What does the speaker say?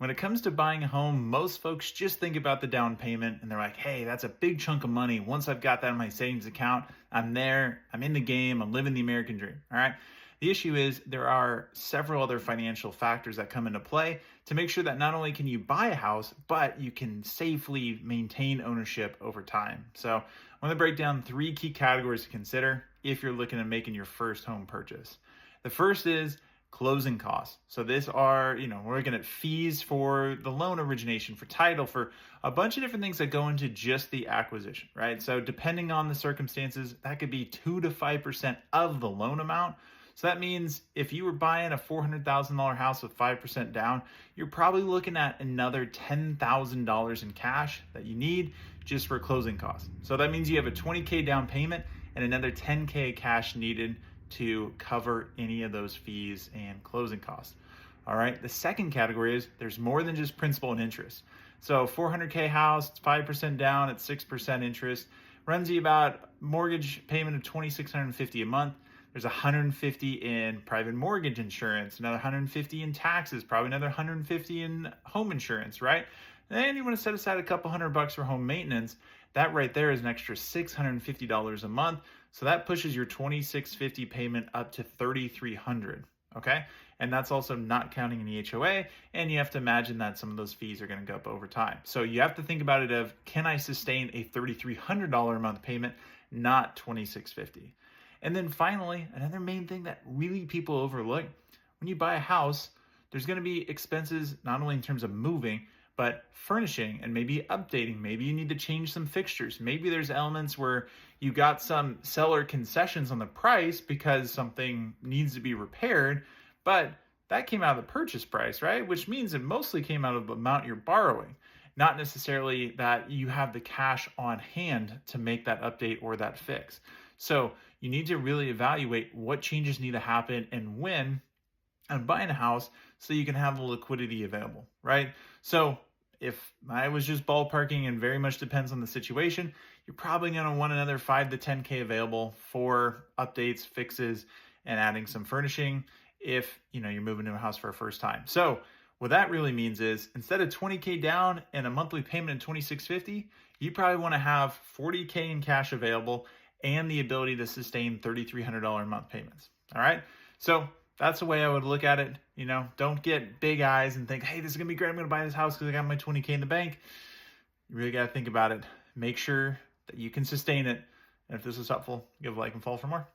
When it comes to buying a home, most folks just think about the down payment and they're like, hey, that's a big chunk of money. Once I've got that in my savings account, I'm there, I'm in the game, I'm living the American dream. All right. The issue is there are several other financial factors that come into play to make sure that not only can you buy a house, but you can safely maintain ownership over time. So I'm going to break down three key categories to consider if you're looking at making your first home purchase. The first is closing costs. So these are, we're looking at fees for the loan origination, for title, for a bunch of different things that go into just the acquisition, right? So depending on the circumstances, that could be 2 to 5% of the loan amount. So that means if you were buying a $400,000 house with 5% down, you're probably looking at another $10,000 in cash that you need just for closing costs. So that means you have a $20K down payment and another $10K cash needed to cover any of those fees and closing costs. All right. The second category is there's more than just principal and interest. So 400K house, it's 5% down at 6% interest, runs you about mortgage payment of $2,650 a month. There's $150 in private mortgage insurance, another $150 in taxes, probably another $150 in home insurance, right? And you want to set aside a couple $100 for home maintenance. That right there is an extra $650 a month. So that pushes your $2,650 payment up to $3,300. Okay. And that's also not counting any HOA. And you have to imagine that some of those fees are going to go up over time. So you have to think about it of, can I sustain a $3,300 a month payment, not $2,650? And then finally, another main thing that really people overlook, when you buy a house, there's going to be expenses, not only in terms of moving, but furnishing and maybe updating. Maybe you need to change some fixtures. Maybe there's elements where you got some seller concessions on the price because something needs to be repaired, but that came out of the purchase price, right? Which means it mostly came out of the amount you're borrowing, not necessarily that you have the cash on hand to make that update or that fix. So you need to really evaluate what changes need to happen and when on buying a house so you can have the liquidity available, right? So if I was just ballparking and very much depends on the situation, you're probably going to want another 5 to 10K available for updates, fixes, and adding some furnishing if you're moving to a house for a first time. So what that really means is instead of 20K down and a monthly payment of $2,650, you probably want to have 40K in cash available and the ability to sustain $3,300 a month payments. All right. So that's the way I would look at it. Don't get big eyes and think, hey, this is going to be great. I'm going to buy this house because I got my 20K in the bank. You really got to think about it. Make sure that you can sustain it. And if this was helpful, give a like and follow for more.